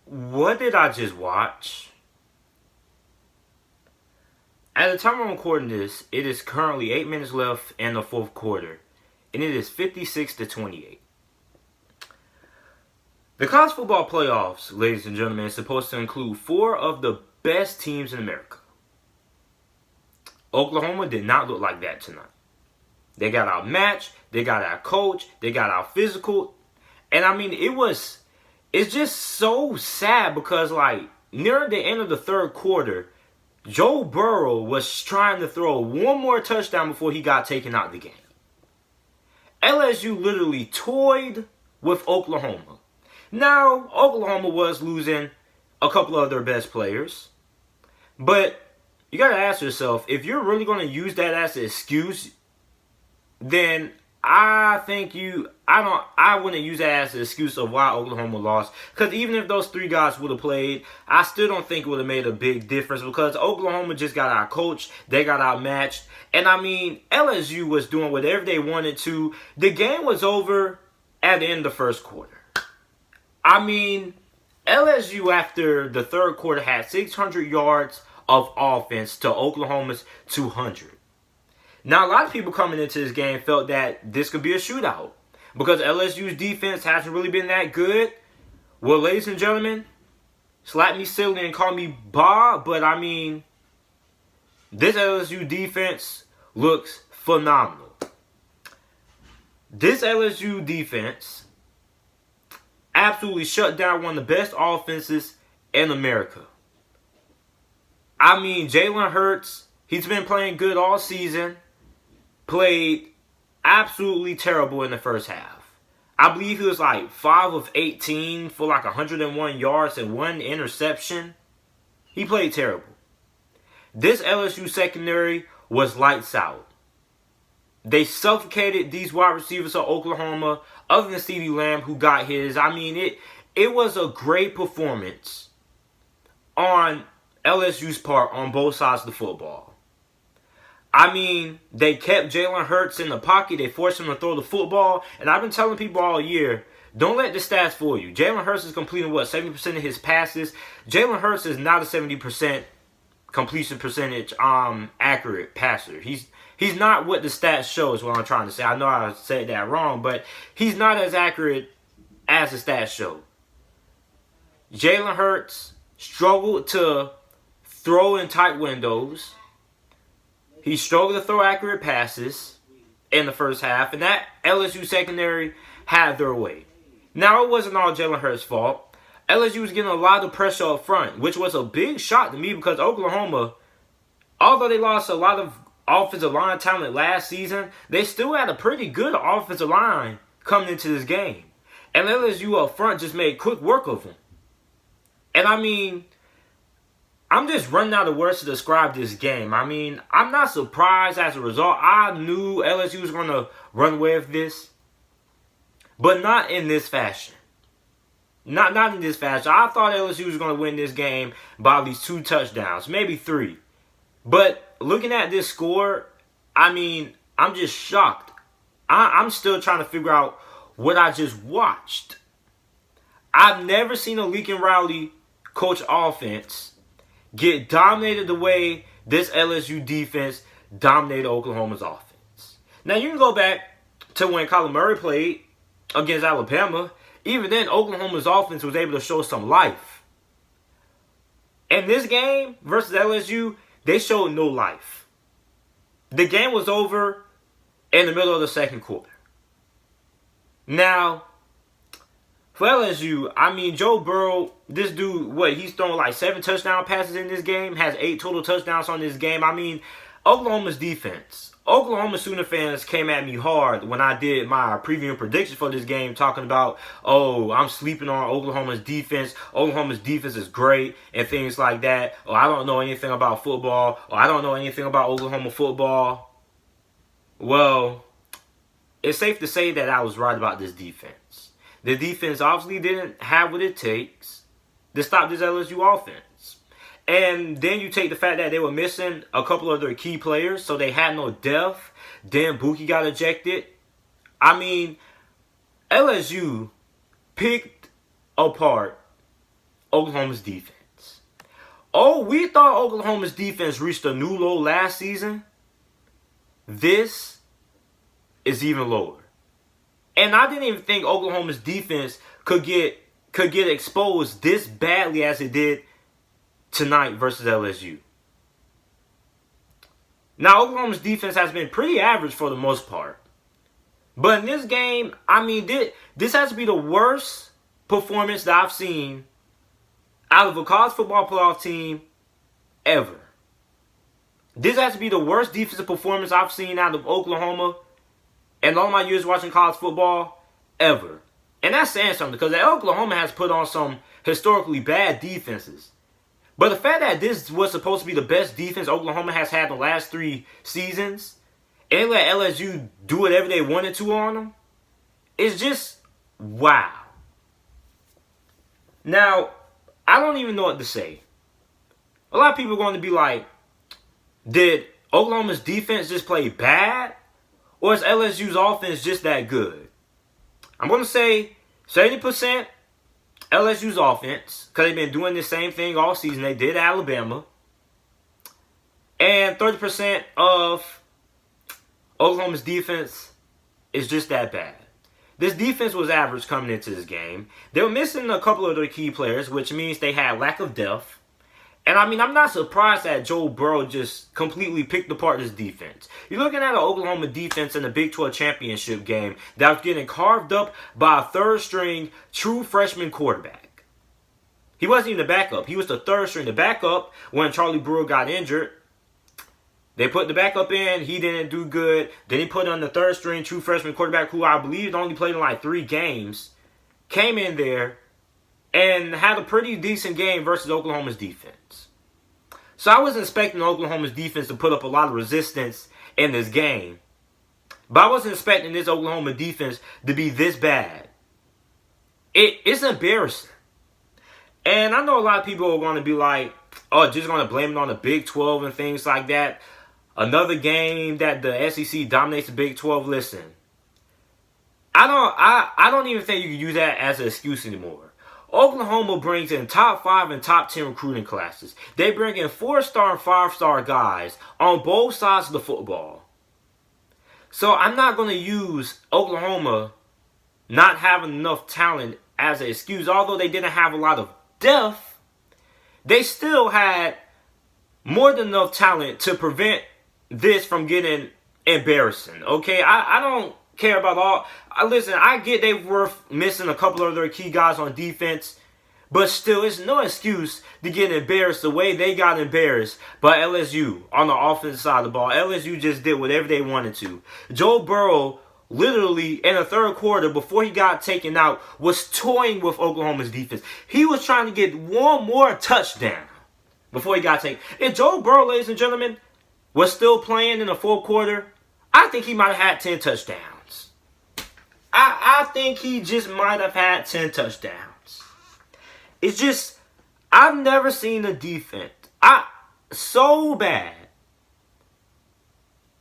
What did I just watch? At the time I'm recording this, it is currently 8 minutes left in the fourth quarter, and it is 56-28. The college football playoffs, ladies and gentlemen, is supposed to include 4 of the best teams in America. Oklahoma did not look like that tonight. They got outmatched, they got out coached, they got out physical, and I mean it's just so sad because near the end of the third quarter, Joe Burrow was trying to throw one more touchdown before he got taken out of the game. LSU literally toyed with Oklahoma. Now, Oklahoma was losing a couple of their best players. But you got to ask yourself, if you're really going to use that as an excuse, then I wouldn't use that as an excuse of why Oklahoma lost. Because even if those 3 guys would have played, I still don't think it would have made a big difference because Oklahoma just got out-coached. They got outmatched. And I mean, LSU was doing whatever they wanted to. The game was over at the end of the first quarter. I mean, LSU after the third quarter had 600 yards of offense to Oklahoma's 200. Now, a lot of people coming into this game felt that this could be a shootout because LSU's defense hasn't really been that good. Well, ladies and gentlemen, slap me silly and call me Bob, but I mean, this LSU defense looks phenomenal. This LSU defense absolutely shut down one of the best offenses in America. I mean, Jalen Hurts, he's been playing good all season. Played absolutely terrible in the first half. I believe he was 5 of 18 for 101 yards and 1 interception. He played terrible. This LSU secondary was lights out. They suffocated these wide receivers of Oklahoma, other than CeeDee Lamb, who got his. I mean, it was a great performance on LSU's part on both sides of the football. I mean, they kept Jalen Hurts in the pocket. They forced him to throw the football. And I've been telling people all year, don't let the stats fool you. Jalen Hurts is completing, 70% of his passes. Jalen Hurts is not a 70% completion percentage accurate passer. He's not what the stats show is what I'm trying to say. I know I said that wrong, but he's not as accurate as the stats show. Jalen Hurts struggled to throw in tight windows. He struggled to throw accurate passes in the first half, and that LSU secondary had their way. Now, it wasn't all Jalen Hurts' fault. LSU was getting a lot of pressure up front, which was a big shock to me because Oklahoma, although they lost a lot of offensive line talent last season, they still had a pretty good offensive line coming into this game. And LSU up front just made quick work of them. And I mean, I'm just running out of words to describe this game. I mean, I'm not surprised as a result. I knew LSU was going to run away with this. But not in this fashion. Not in this fashion. I thought LSU was going to win this game by at least 2 touchdowns. Maybe 3. But looking at this score, I mean, I'm just shocked. I'm still trying to figure out what I just watched. I've never seen a Lincoln Riley coach offense get dominated the way this LSU defense dominated Oklahoma's offense. Now, you can go back to when Kyler Murray played against Alabama. Even then, Oklahoma's offense was able to show some life. In this game versus LSU, they showed no life. The game was over in the middle of the second quarter. Now, for LSU, I mean, Joe Burrow, this dude, he's thrown 7 touchdown passes in this game, has 8 total touchdowns on this game. I mean, Oklahoma's defense. Oklahoma Sooner fans came at me hard when I did my preview and predictions for this game, talking about, I'm sleeping on Oklahoma's defense. Oklahoma's defense is great and things like that. Or I don't know anything about football. Or I don't know anything about Oklahoma football. Well, it's safe to say that I was right about this defense. The defense obviously didn't have what it takes to stop this LSU offense. And then you take the fact that they were missing a couple of their key players, so they had no depth. Then Buki got ejected. I mean, LSU picked apart Oklahoma's defense. Oh, we thought Oklahoma's defense reached a new low last season. This is even lower. And I didn't even think Oklahoma's defense could get exposed this badly as it did tonight versus LSU. Now, Oklahoma's defense has been pretty average for the most part. But in this game, I mean, this has to be the worst performance that I've seen out of a college football playoff team ever. This has to be the worst defensive performance I've seen out of Oklahoma in all my years watching college football ever. And that's saying something because Oklahoma has put on some historically bad defenses. But the fact that this was supposed to be the best defense Oklahoma has had the last 3 seasons, and they let LSU do whatever they wanted to on them, is just wow. Now, I don't even know what to say. A lot of people are going to be like, did Oklahoma's defense just play bad? Or is LSU's offense just that good? I'm going to say 70% LSU's offense, because they've been doing the same thing all season. They did Alabama. And 30% of Oklahoma's defense is just that bad. This defense was average coming into this game. They were missing a couple of their key players, which means they had lack of depth. And I mean, I'm not surprised that Joe Burrow just completely picked apart this defense. You're looking at an Oklahoma defense in the Big 12 championship game that was getting carved up by a third-string true freshman quarterback. He wasn't even the backup. He was the third string. The backup, when Charlie Brewer got injured, they put the backup in. He didn't do good. Then he put on the third-string true freshman quarterback, who I believe only played in like 3 games, came in there and had a pretty decent game versus Oklahoma's defense. So I was expecting Oklahoma's defense to put up a lot of resistance in this game. But I wasn't expecting this Oklahoma defense to be this bad. It's embarrassing. And I know a lot of people are going to be like, oh, just going to blame it on the Big 12 and things like that. Another game that the SEC dominates the Big 12. Listen, I don't even think you can use that as an excuse anymore. Oklahoma brings in top 5 and top 10 recruiting classes. They bring in 4-star and 5-star guys on both sides of the football. So I'm not going to use Oklahoma not having enough talent as an excuse. Although they didn't have a lot of depth, they still had more than enough talent to prevent this from getting embarrassing. Okay, I don't care about all. Listen, I get they were missing a couple of their key guys on defense, but still, it's no excuse to get embarrassed the way they got embarrassed by LSU on the offensive side of the ball. LSU just did whatever they wanted to. Joe Burrow, literally in the third quarter, before he got taken out, was toying with Oklahoma's defense. He was trying to get one more touchdown before he got taken. If Joe Burrow, ladies and gentlemen, was still playing in the fourth quarter, I think he might have had 10 touchdowns. I think he just might have had 10 touchdowns. It's just, I've never seen a defense so bad.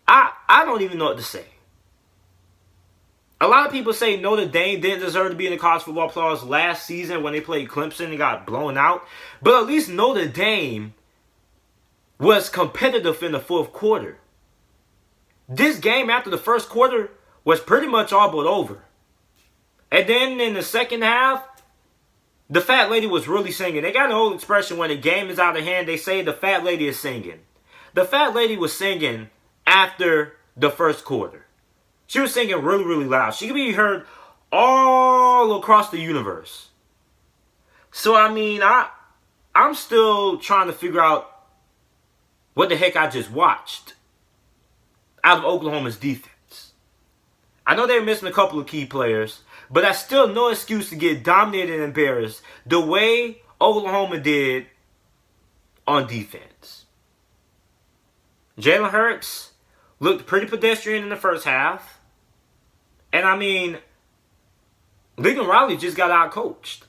I don't even know what to say. A lot of people say Notre Dame didn't deserve to be in the college football playoffs last season when they played Clemson and got blown out. But at least Notre Dame was competitive in the fourth quarter. This game after the first quarter was pretty much all but over. And then in the second half, the fat lady was really singing. They got an old expression when the game is out of hand, they say the fat lady is singing. The fat lady was singing after the first quarter. She was singing really, really loud. She could be heard all across the universe. So, I mean, I'm still trying to figure out what the heck I just watched out of Oklahoma's defense. I know they're missing a couple of key players, but that's still no excuse to get dominated and embarrassed the way Oklahoma did on defense. Jalen Hurts looked pretty pedestrian in the first half. And I mean, Lincoln Riley just got out-coached.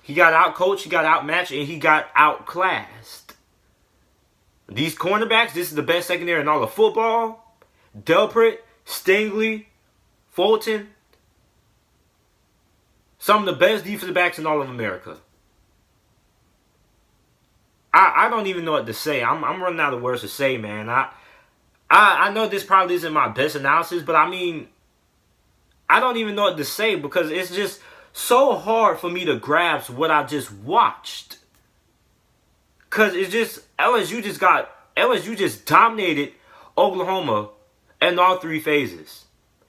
He got out-coached, he got outmatched, and he got outclassed. These cornerbacks, this is the best secondary in all of football. Delpit, Stingley, Fulton. Some of the best defensive backs in all of America. I don't even know what to say. I'm running out of words to say, man. I know this probably isn't my best analysis, but I mean, I don't even know what to say because it's just so hard for me to grasp what I just watched. Because it's just, LSU just dominated Oklahoma in all three phases.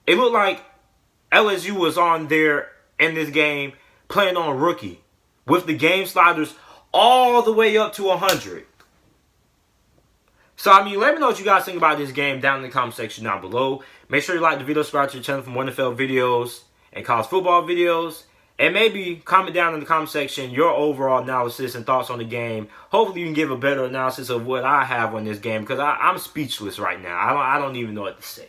It looked like LSU was on there in this game playing on rookie with the game sliders all the way up to 100. So, I mean, let me know what you guys think about this game down in the comment section down below. Make sure you like the video, subscribe to the channel for more NFL videos and college football videos. And maybe comment down in the comment section your overall analysis and thoughts on the game. Hopefully you can give a better analysis of what I have on this game because I'm speechless right now. I don't even know what to say.